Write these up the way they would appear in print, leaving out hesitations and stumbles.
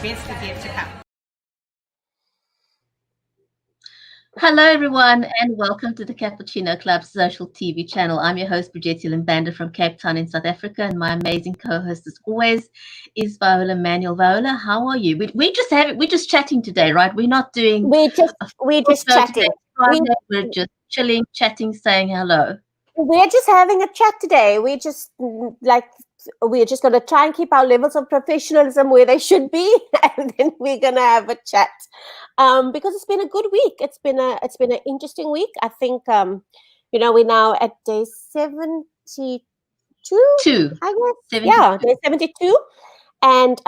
best is yet to come. Hello, everyone, and welcome to the Cappuccino Club's social TV channel. I'm your host, Bridget Limbanda from Cape Town in South Africa, and my amazing co-host, as always, is Viola Manuel. Viola, how are you? We're just chatting today, right? We're not doing. We're just chatting. We're just chilling, chatting, saying hello. We're just having a chat today. We're just going to try and keep our levels of professionalism where they should be, and then we're going to have a chat. Because it's been a good week. It's been an interesting week. I think we're now at day 72. I guess. 72. Yeah, day 72, and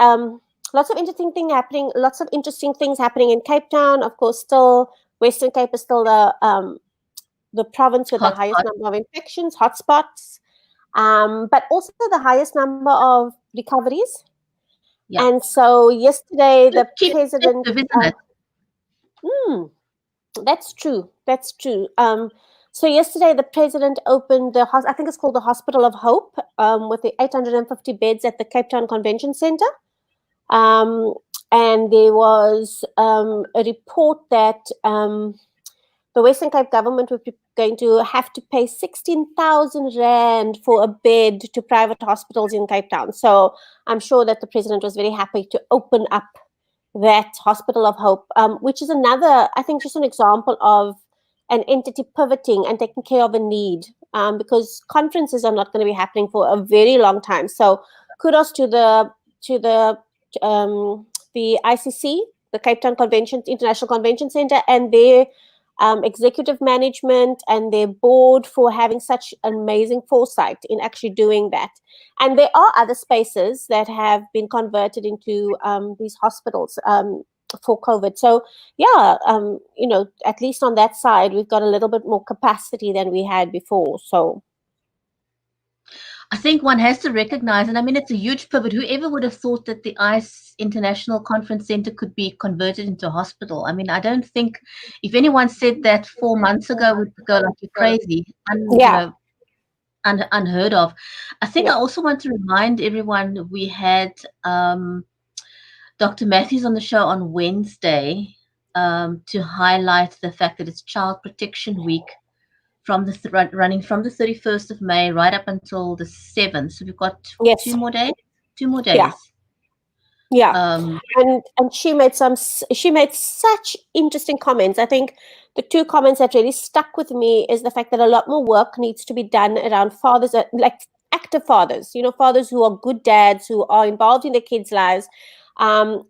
lots of interesting things happening. Lots of interesting things happening in Cape Town. Of course, still Western Cape is still the province with the highest number of infections, hotspots, but also the highest number of recoveries. Yeah. And so yesterday, the president. That's true. So yesterday, the president opened I think it's called the Hospital of Hope, with the 850 beds at the Cape Town Convention Centre. And there was a report that the Western Cape government would be going to have to pay 16,000 Rand for a bed to private hospitals in Cape Town. So I'm sure that the president was very happy to open up that Hospital of Hope, which is another, I think, just an example of an entity pivoting and taking care of a need, because conferences are not going to be happening for a very long time. So kudos to the ICC, the Cape Town International Convention Centre, and their executive management and their board for having such amazing foresight in actually doing that. And there are other spaces that have been converted into these hospitals for COVID. So yeah, at least on that side, we've got a little bit more capacity than we had before. So I think one has to recognize, and I mean, it's a huge pivot. Whoever would have thought that the ICE International Conference Center could be converted into a hospital? I mean, I don't think if anyone said that 4 months ago, would go like you're crazy, unheard of. I think I also want to remind everyone we had Dr. Matthews on the show on Wednesday to highlight the fact that it's Child Protection Week, from running from the 31st of May right up until the 7th. So we've got 2 more days. Yeah. And she made such interesting comments. I think the 2 comments that really stuck with me is the fact that a lot more work needs to be done around fathers, like active fathers, fathers who are good dads, who are involved in their kids' lives,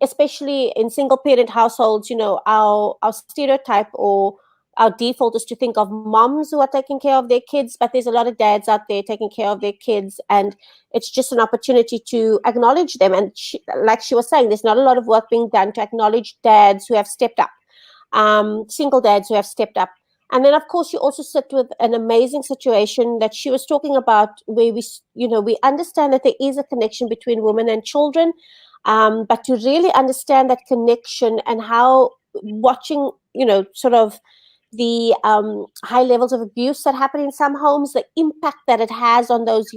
especially in single parent households. Our stereotype or our default is to think of moms who are taking care of their kids, but there's a lot of dads out there taking care of their kids, and it's just an opportunity to acknowledge them. And like she was saying, there's not a lot of work being done to acknowledge dads who have stepped up, single dads who have stepped up. And then, of course, you also sit with an amazing situation that she was talking about, where we understand that there is a connection between women and children, but to really understand that connection and how watching, sort of the high levels of abuse that happen in some homes, the impact that it has on those,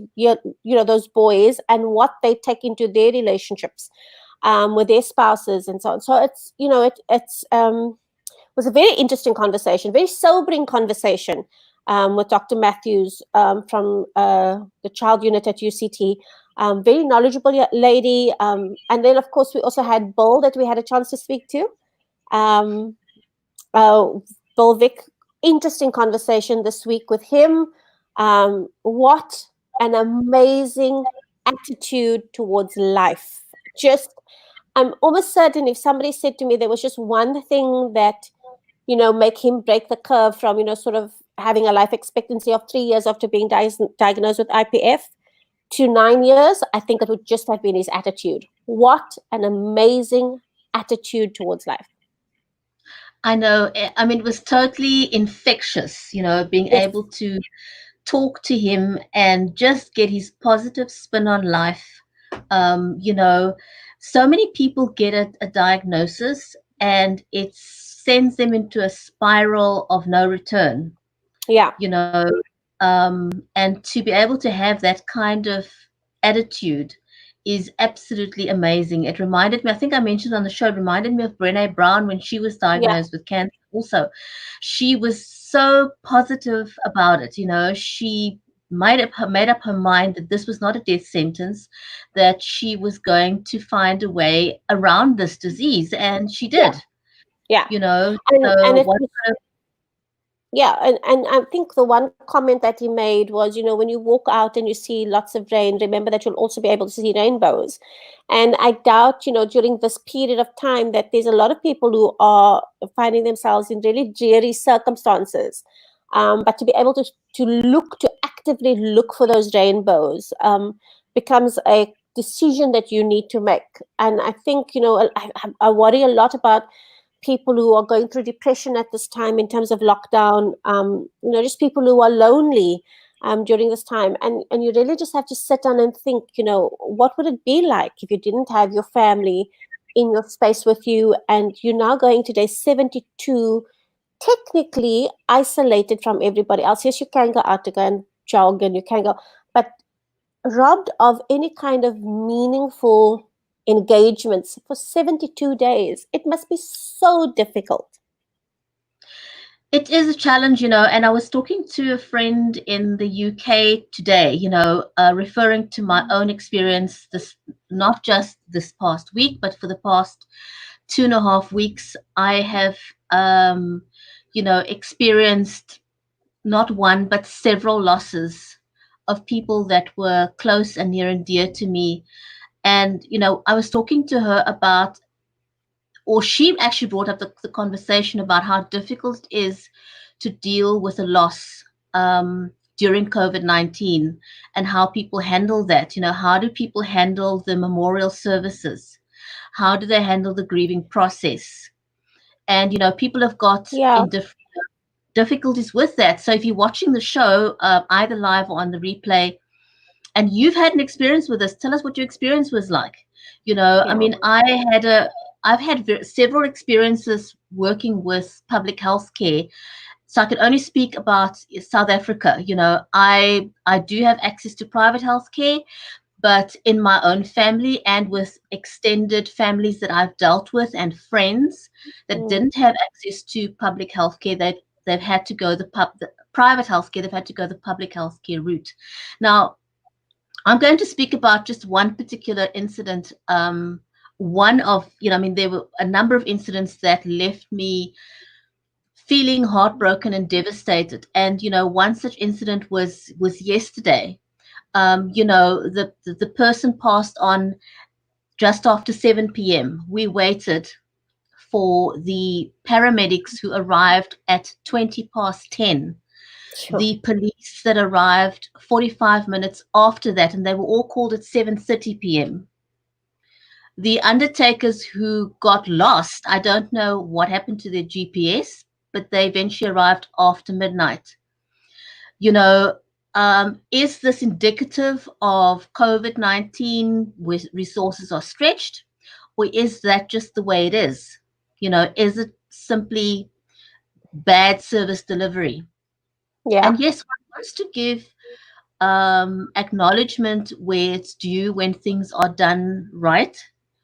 those boys, and what they take into their relationships with their spouses and so on. So it's, was a very interesting conversation, very sobering conversation with Dr. Matthews from the child unit at UCT. Very knowledgeable lady. And then, of course, we also had Bill that we had a chance to speak to. Bill Vick, interesting conversation this week with him. What an amazing attitude towards life. I'm almost certain if somebody said to me there was just one thing that, make him break the curve from, sort of having a life expectancy of 3 years after being diagnosed with IPF to 9 years, I think it would just have been his attitude. What an amazing attitude towards life. I know. I mean, it was totally infectious, being able to talk to him and just get his positive spin on life. So many people get a diagnosis and it sends them into a spiral of no return. Yeah. And to be able to have that kind of attitude is absolutely amazing. It reminded me, I think I mentioned on the show, it reminded me of Brené Brown when she was Yeah. diagnosed with cancer also. She was so positive about it. She made up her mind that this was not a death sentence, that she was going to find a way around this disease, and she Yeah. did. Yeah. And So it what was, yeah, and I think the one comment that he made was, when you walk out and you see lots of rain, remember that you'll also be able to see rainbows. And I doubt, during this period of time that there's a lot of people who are finding themselves in really dreary circumstances. But to be able to actively look for those rainbows becomes a decision that you need to make. And I think, I worry a lot about people who are going through depression at this time in terms of lockdown, just people who are lonely during this time. And you really just have to sit down and think, what would it be like if you didn't have your family in your space with you, and you're now going to day 72, technically isolated from everybody else. Yes, you can go out to go and jog and you can go, but robbed of any kind of meaningful engagements for 72 days. It must be so difficult. It is a challenge, and I was talking to a friend in the UK today, referring to my own experience, this not just this past week, but for the past 2.5 weeks. I have, experienced not one, but several losses of people that were close and near and dear to me. And, I was talking to her about, or she actually brought up the conversation about how difficult it is to deal with a loss during COVID-19, and how people handle that. How do people handle the memorial services? How do they handle the grieving process? And, people have got Yeah. in difficulties with that. So if you're watching the show, either live or on the replay, and you've had an experience with this, tell us what your experience was like. I Yeah. mean, I've had several experiences working with public health care, so I can only speak about South Africa. I do have access to private health care, but in my own family and with extended families that I've dealt with and friends that Mm. didn't have access to public health care, they've had to go the private health care, they've had to go the public health care route. Now, I'm going to speak about just one particular incident. One of, I mean, there were a number of incidents that left me feeling heartbroken and devastated. And, one such incident was yesterday. The person passed on just after 7 p.m. We waited for the paramedics who arrived at 20 past 10, Sure. the police that arrived 45 minutes after that, and they were all called at 7:30 p.m. The undertakers who got lost, I don't know what happened to their GPS, but they eventually arrived after midnight. You know, is this indicative of COVID-19 where resources are stretched, or is that just the way it is? Is it simply bad service delivery? Yeah. And yes, one wants to give acknowledgement where it's due when things are done right.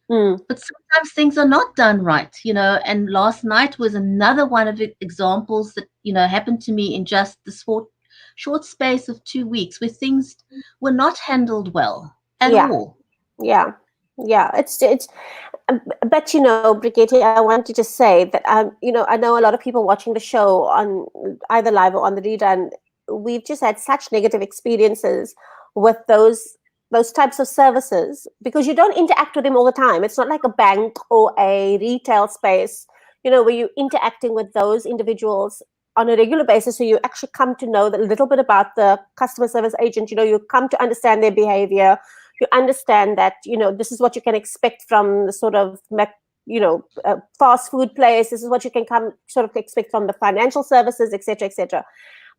Mm. But sometimes things are not done right, and last night was another one of the examples that, happened to me in just the short space of 2 weeks, where things were not handled well at Yeah. all. Yeah. Yeah. It's but Brigitte, I want to just say that I know a lot of people watching the show on either live or on the rerun. We've just had such negative experiences with those types of services because you don't interact with them all the time. It's not like a bank or a retail space, where you're interacting with those individuals on a regular basis. So you actually come to know a little bit about the customer service agent. You come to understand their behavior. You understand that this is what you can expect from the sort of fast food place. This is what you can come sort of expect from the financial services, etc., etc.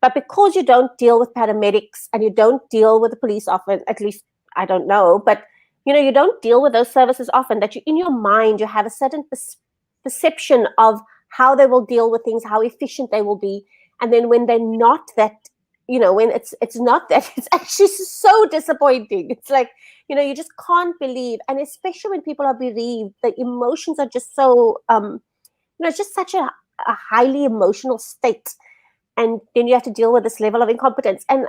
But because you don't deal with paramedics and you don't deal with the police often, at least I don't know, but you don't deal with those services often, that you in your mind you have a certain perception of how they will deal with things, how efficient they will be, and then when they're not that when it's not that, it's actually so disappointing. It's like, you just can't believe, and especially when people are bereaved, the emotions are just so it's just such a highly emotional state, and then you have to deal with this level of incompetence. And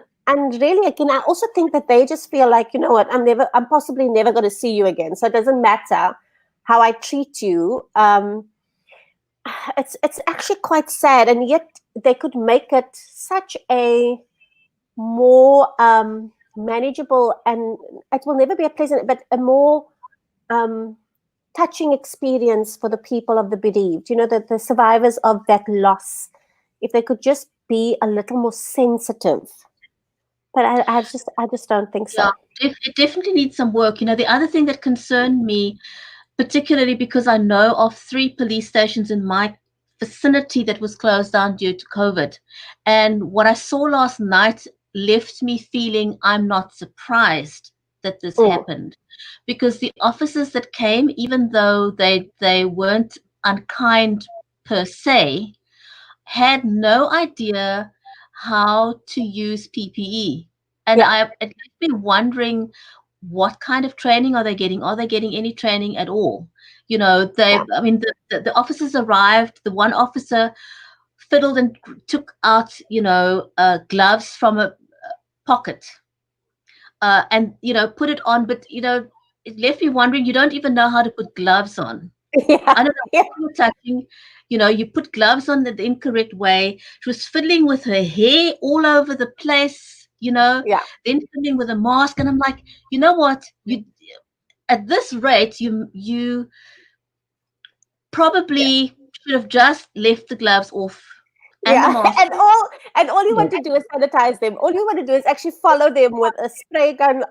really, again, I also think that they just feel like, you know what, I'm possibly never going to see you again, so it doesn't matter how I treat you. It's actually quite sad, and yet they could make it such a more manageable, and it will never be a pleasant, but a more touching experience for the people of the bereaved, the survivors of that loss, if they could just be a little more sensitive. But I just don't think Yeah, so. it definitely needs some work. The other thing that concerned me, particularly because I know of 3 police stations in my vicinity that was closed down due to COVID. And what I saw last night left me feeling I'm not surprised that this Mm, happened, because the officers that came, even though they weren't unkind per se, had no idea how to use PPE. And yeah, it left me wondering, what kind of training are they getting? Are they getting any training at all? yeah, I mean, the officers arrived. The one officer fiddled and took out, gloves from a pocket, and, put it on. But, it left me wondering, you don't even know how to put gloves on. yeah, I don't know yeah, what you were touching. You put gloves on the incorrect way. She was fiddling with her hair all over the place, yeah, then fiddling with a mask. And I'm like, you know what? You At this rate, you yeah. probably should have just left the gloves off and the Yeah, mask and all you want on. to do is sanitize them. All you want to do is actually follow them with a spray gun,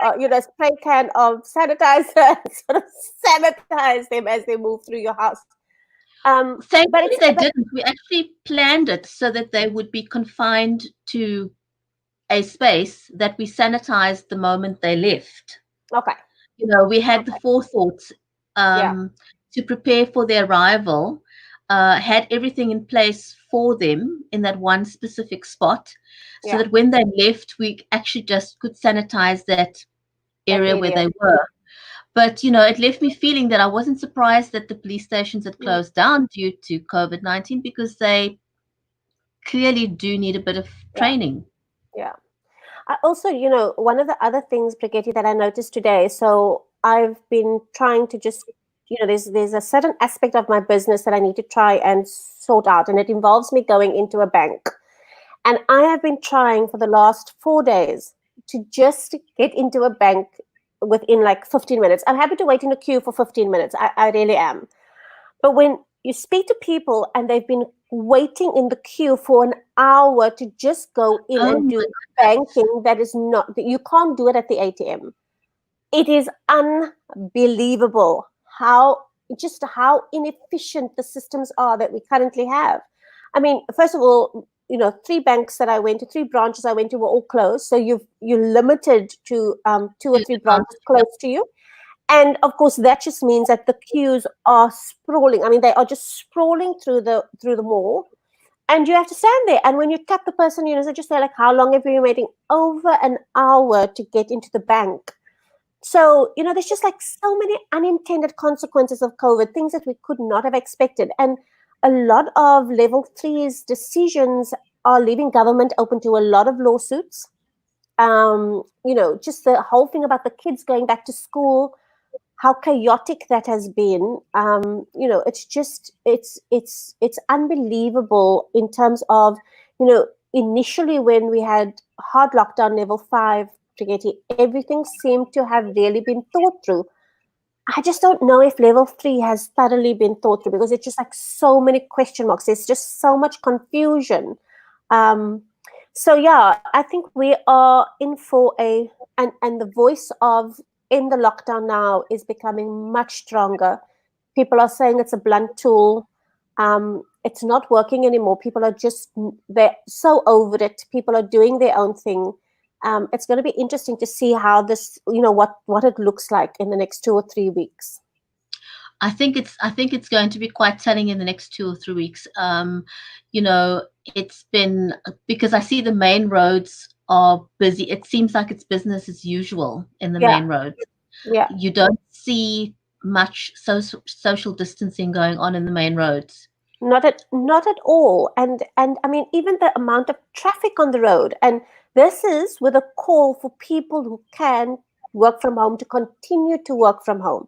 spray can of sanitizer, and sort of sanitize them as they move through your house. But Thankfully, it's they but didn't. We actually planned it so that they would be confined to a space that we sanitized the moment they left. okay, We had the okay, forethought, yeah, to prepare for their arrival, had everything in place for them in that one specific spot, so yeah, that when they left, we actually just could sanitize that that area where area. they were. But, it left me feeling that I wasn't surprised that the police stations had Mm, closed down due to COVID-19, because they clearly do need a bit of yeah, training. yeah. I also, one of the other things, Brigitte, that I noticed today. So I've been trying to just, there's a certain aspect of my business that I need to try and sort out, and it involves me going into a bank. And I have been trying for the last 4 days to just get into a bank within like 15 minutes. I'm happy to wait in a queue for 15 minutes. I really am. But when you speak to people and they've been waiting in the queue for an hour to just go in Oh and my do goodness. banking, that is not, you can't do it at the ATM. It is unbelievable how inefficient the systems are that we currently have. I mean, first of all, 3 branches I went to were all closed. So you're limited to 2 or 3 branches Yeah. close to you. And of course, that just means that the queues are sprawling. I mean, they are just sprawling through the mall, and you have to stand there. And when you tap the person, they just say like, "How long have you been waiting?" Over an hour to get into the bank. So, there's just like so many unintended consequences of COVID, things that we could not have expected. And a lot of level three's decisions are leaving government open to a lot of lawsuits. Just the whole thing about the kids going back to school, how chaotic that has been. It's just it's unbelievable in terms of, initially when we had hard lockdown level 5, Brigitte, everything seemed to have really been thought through. I just don't know if level 3 has thoroughly been thought through, because it's just like so many question marks. There's just so much confusion. Um, so yeah, I think we are in for and the voice of in the lockdown now is becoming much stronger. People are saying it's a blunt tool. It's not working anymore. People are they're so over it. People are doing their own thing. It's going to be interesting to see how this, what it looks like in the next 2 or 3 weeks. I think it's going to be quite telling in the next 2 or 3 weeks. It's been, because I see the main roads are busy. It seems like it's business as usual in the Yeah, main roads. yeah. You don't see much social distancing going on in the main roads. Not at all. And I mean, even the amount of traffic on the road. And this is with a call for people who can work from home to continue to work from home.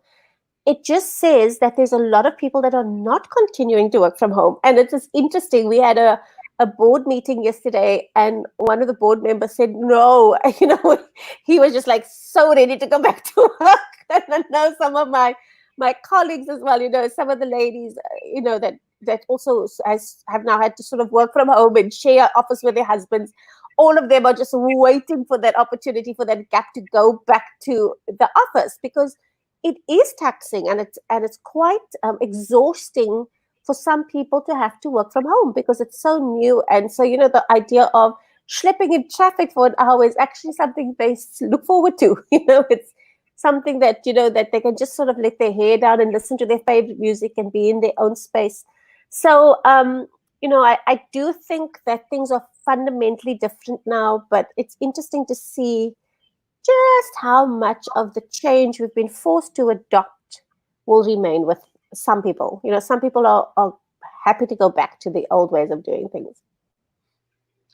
It just says that there's a lot of people that are not continuing to work from home. And it is interesting. We had a board meeting yesterday, and one of the board members said, no, he was just like so ready to go back to work. And I know some of my colleagues as well, some of the ladies, that also have now had to sort of work from home and share office with their husbands. All of them are just waiting for that opportunity, for that gap to go back to the office, because it is taxing, and it's quite exhausting for some people to have to work from home because it's so new. And so, the idea of schlepping in traffic for an hour is actually something they look forward to. It's something that, that they can just sort of let their hair down and listen to their favorite music and be in their own space. So, I do think that things are fundamentally different now, but it's interesting to see just how much of the change we've been forced to adopt will remain with some people. Some people are happy to go back to the old ways of doing things.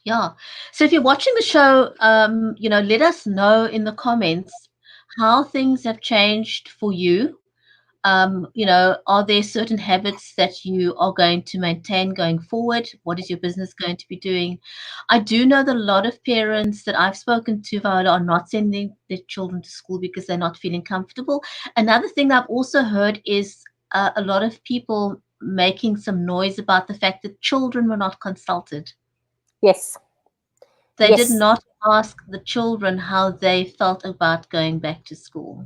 Yeah. So if you're watching the show, let us know in the comments how things have changed for you. Are there certain habits that you are going to maintain going forward? What is your business going to be doing? I do know that a lot of parents that I've spoken to, Viola, are not sending their children to school because they're not feeling comfortable. Another thing I've also heard is a lot of people making some noise about the fact that children were not consulted. Yes. They did Yes. not ask the children how they felt about going back to school.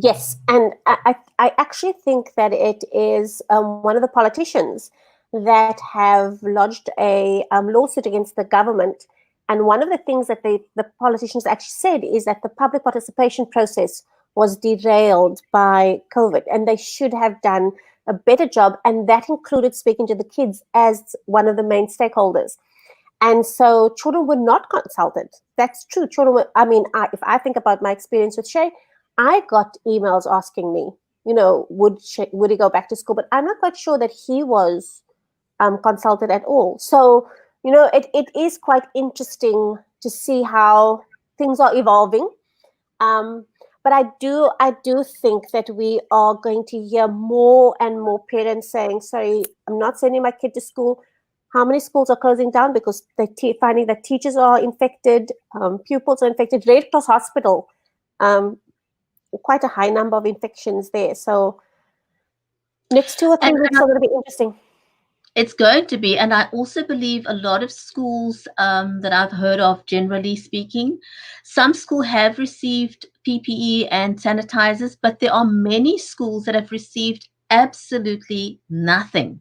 Yes, and I actually think that it is one of the politicians that have lodged a lawsuit against the government. And one of the things that the politicians actually said is that the public participation process was derailed by COVID, and they should have done a better job. And that included speaking to the kids as one of the main stakeholders. And so children were not consulted. That's true. Children were, if I think about my experience with Shay, I got emails asking me, would he go back to school? But I'm not quite sure that he was consulted at all. So, it is quite interesting to see how things are evolving. But I do think that we are going to hear more and more parents saying, sorry, I'm not sending my kid to school. How many schools are closing down because they're finding that teachers are infected, pupils are infected. Red Cross Hospital, quite a high number of infections there. So next 2 or 3 weeks are going to be interesting. It's going to be, and I also believe a lot of schools that I've heard of, generally speaking, some schools have received PPE and sanitizers, but there are many schools that have received absolutely nothing.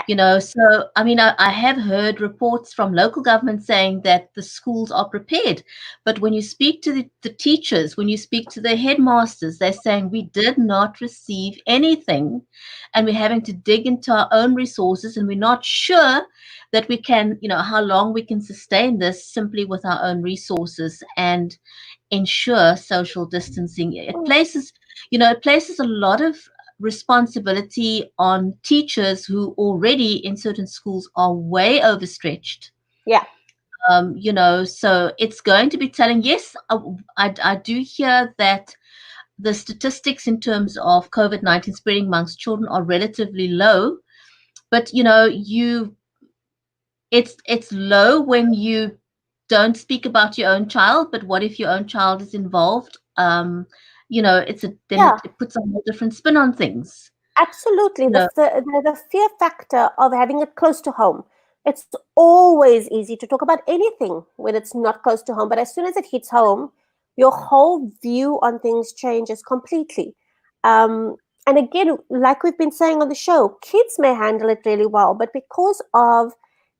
Yeah. So I have heard reports from local government saying that the schools are prepared, but when you speak to the teachers, when you speak to the headmasters, they're saying we did not receive anything, and we're having to dig into our own resources, and we're not sure that we can, how long we can sustain this simply with our own resources and ensure social distancing. It places a lot of responsibility on teachers who already in certain schools are way overstretched. Yeah. So it's going to be telling. Yes, I do hear that the statistics in terms of COVID-19 spreading amongst children are relatively low, but it's low when you don't speak about your own child. But what if your own child is involved? Yeah. It puts a whole different spin on things. Absolutely. You know, The fear factor of having it close to home. It's always easy to talk about anything when it's not close to home. But as soon as it hits home, your whole view on things changes completely. Um, and again, like we've been saying on the show, kids may handle it really well, but because of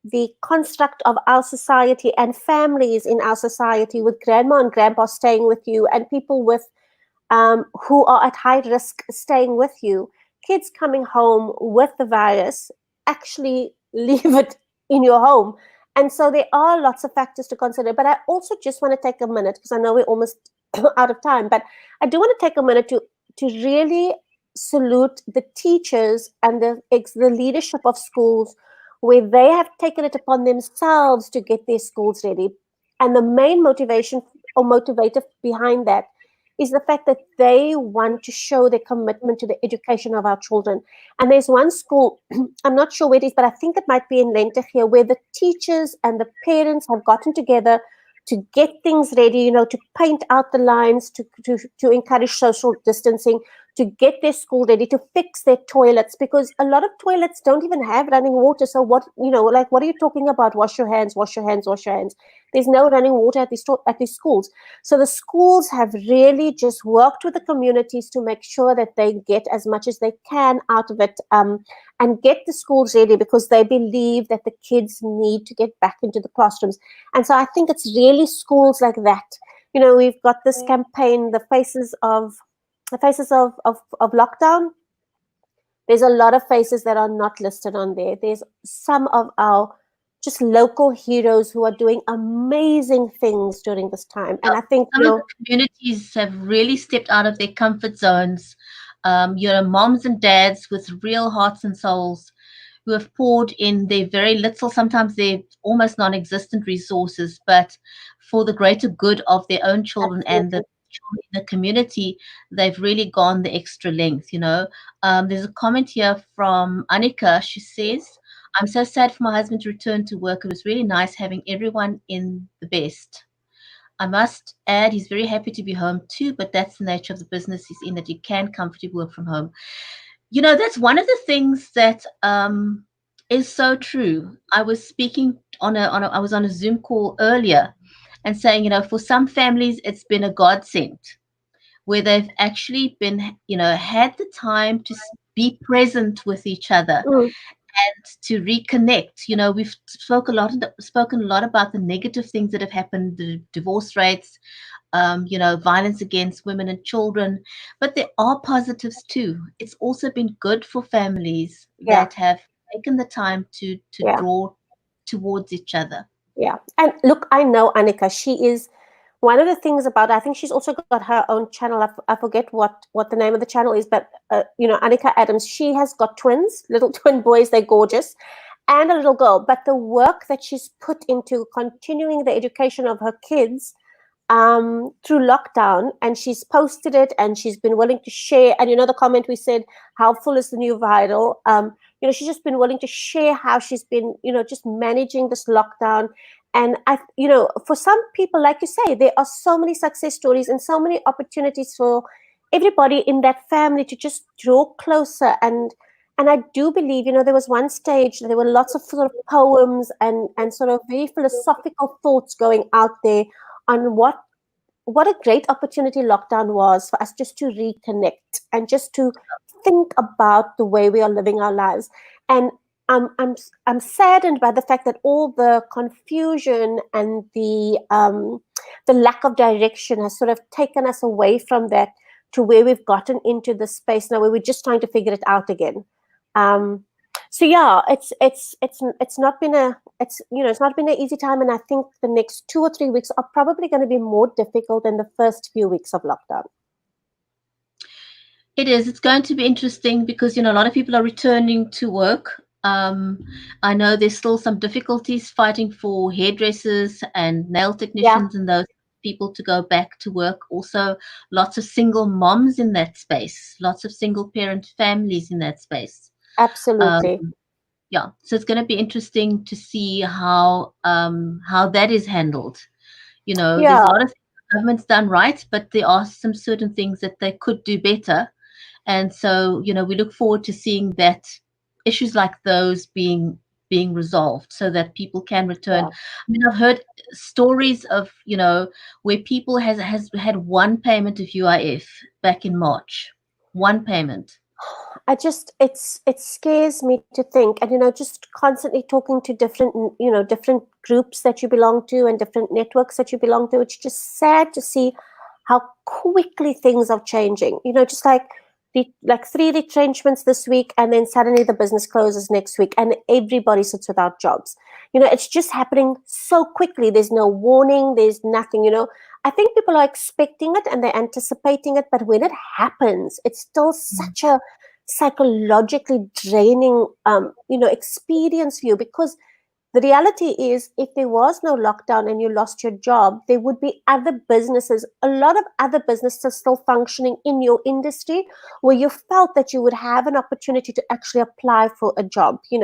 the construct of our society and families in our society, with grandma and grandpa staying with you and people who are at high risk staying with you, kids coming home with the virus actually leave it in your home. And so there are lots of factors to consider. But I also just want to take a minute, because I know we're almost out of time, but I do want to take a minute to really salute the teachers and the leadership of schools, where they have taken it upon themselves to get their schools ready. And the main motivation or motivator behind that is the fact that they want to show their commitment to the education of our children. And there's one school, I'm not sure where it is, but I think it might be in Lente here, where the teachers and the parents have gotten together to get things ready, to paint out the lines, to encourage social distancing, to get their school ready, to fix their toilets, because a lot of toilets don't even have running water. So what are you talking about? Wash your hands, wash your hands, wash your hands. There's no running water at these schools. So the schools have really just worked with the communities to make sure that they get as much as they can out of it, and get the schools ready, because they believe that the kids need to get back into the classrooms. And so I think it's really schools like that. We've got this campaign, the faces of lockdown. There's a lot of faces that are not listed on there. There's some of our just local heroes who are doing amazing things during this time. And I think some of the communities have really stepped out of their comfort zones. Moms and dads with real hearts and souls who have poured in their very little, sometimes they're almost non-existent resources, but for the greater good of their own children and the children in the community, they've really gone the extra length. There's a comment here from Annika. She says, I'm so sad for my husband to return to work. It was really nice having everyone in the best. I must add, he's very happy to be home too, but that's the nature of the business he's in, that you can comfortably work from home. That's one of the things that is so true. I was speaking I was on a Zoom call earlier and saying, for some families, it's been a godsend where they've actually been, had the time to be present with each other and to reconnect. We've spoken a lot about the negative things that have happened, the divorce rates, violence against women and children, but there are positives too. It's also been good for families that have taken the time to draw towards each other. Yeah. And look, I know Annika, she is one of the things about, I think she's also got her own channel. I forget what the name of the channel is, but Annika Adams, she has got twins, little twin boys. They're gorgeous, and a little girl. But the work that she's put into continuing the education of her kids through lockdown, and she's posted it, and she's been willing to share. And the comment we said, how full is the new viral? She's just been willing to share how she's been, just managing this lockdown. And for some people, like you say, there are so many success stories and so many opportunities for everybody in that family to just draw closer. And I do believe, there was one stage, there were lots of sort of poems and sort of very philosophical thoughts going out there on what a great opportunity lockdown was for us just to reconnect and just to think about the way we are living our lives. And I'm saddened by the fact that all the confusion and the lack of direction has sort of taken us away from that to where we've gotten into the space now where we're just trying to figure it out again. So yeah, it's not been an easy time, and I think the next 2 or 3 weeks are probably going to be more difficult than the first few weeks of lockdown. It is. It's going to be interesting because a lot of people are returning to work. I know there's still some difficulties fighting for hairdressers and nail technicians and those people to go back to work. Also, lots of single moms in that space, lots of single parent families in that space. Absolutely. So it's going to be interesting to see how that is handled. There's a lot of things the government's done right, but there are some certain things that they could do better. And so, we look forward to seeing that issues like those being resolved so that people can return. I mean, I've heard stories of, where people has had one payment of UIF back in March, one payment. It scares me to think, and just constantly talking to different groups that you belong to and different networks that you belong to. It's just sad to see how quickly things are changing. Just like like 3 retrenchments this week, and then suddenly the business closes next week and everybody sits without jobs. It's just happening so quickly. There's no warning, there's nothing. I think people are expecting it and they're anticipating it, but when it happens, it's still such a psychologically draining experience for you, because the reality is, if there was no lockdown and you lost your job, there would be other businesses, a lot of other businesses still functioning in your industry, where you felt that you would have an opportunity to actually apply for a job. You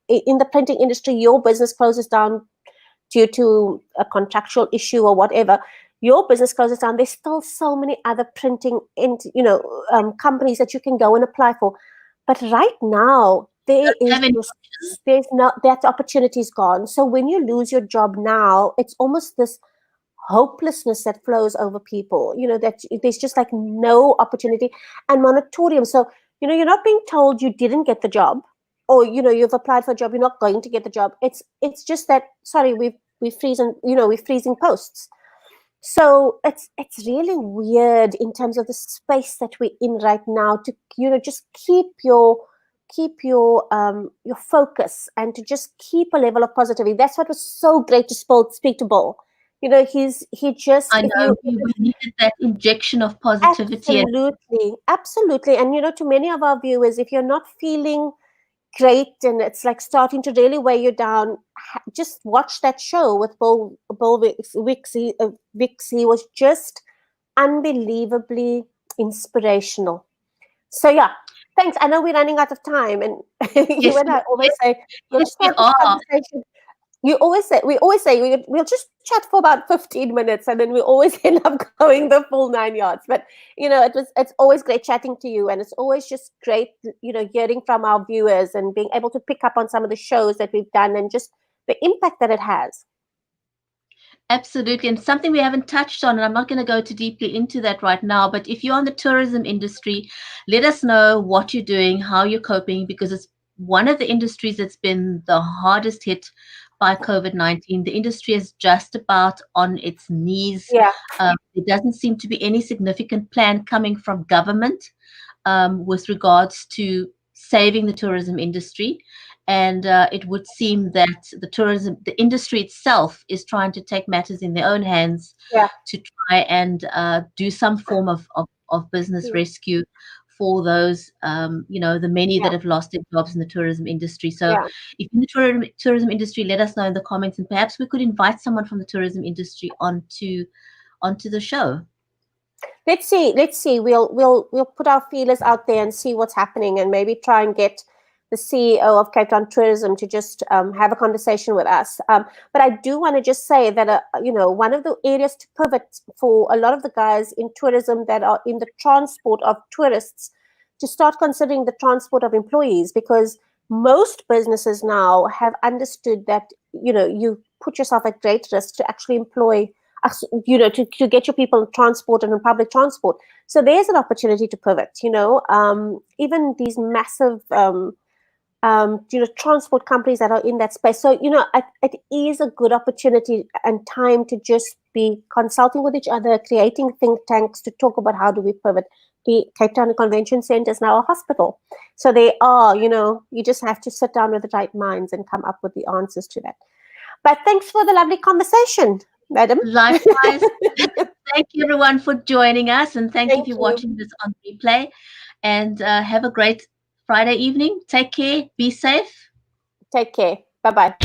in the printing industry, your business closes down due to a contractual issue or whatever. Your business closes down. There's still so many other printing companies that you can go and apply for. But right now, there's not, that opportunity is gone. So when you lose your job now, it's almost this hopelessness that flows over people, that there's just like no opportunity and moratorium. So, you're not being told you didn't get the job, or, you've applied for a job, you're not going to get the job. It's just that, sorry, we're freezing posts. So it's really weird in terms of the space that we're in right now, to just keep your focus and to just keep a level of positivity. That's what was so great to speak to Bill. He just, I know we needed that injection of positivity. Absolutely. And to many of our viewers, if you're not feeling great and it's like starting to really weigh you down, just watch that show with Bill Wicks. He was just unbelievably inspirational. So yeah, thanks. I know we're running out of time, and you and I always say we'll start this conversation. We always say we'll just chat for about 15 minutes, and then we always end up going the full 9 yards. But it's always great chatting to you, and it's always just great hearing from our viewers and being able to pick up on some of the shows that we've done and just the impact that it has. Absolutely. And something we haven't touched on, and I'm not going to go too deeply into that right now, but if you're on the tourism industry, let us know what you're doing, how you're coping, because it's one of the industries that's been the hardest hit by COVID-19. The industry is just about on its knees. Yeah. There doesn't seem to be any significant plan coming from government with regards to saving the tourism industry. And it would seem that the industry itself is trying to take matters in their own hands to try and do some form of business rescue for those, the many that have lost their jobs in the tourism industry. So if in the tourism industry, let us know in the comments, and perhaps we could invite someone from the tourism industry onto the show. Let's see. We'll put our feelers out there and see what's happening, and maybe try and get the CEO of Cape Town Tourism to just have a conversation with us. But I do want to just say that, one of the areas to pivot for a lot of the guys in tourism that are in the transport of tourists, to start considering the transport of employees, because most businesses now have understood that, you put yourself at great risk to actually employ, to get your people transported in public transport. So there's an opportunity to pivot, even these massive, transport companies that are in that space. So, it is a good opportunity and time to just be consulting with each other, creating think tanks to talk about how do we pivot. The Cape Town Convention Centre is now a hospital. So they are, you just have to sit down with the right minds and come up with the answers to that. But thanks for the lovely conversation, madam. Likewise. Thank you, everyone, for joining us, and thank you for watching this on replay. And have a great Friday evening. Take care. Be safe. Take care. Bye-bye.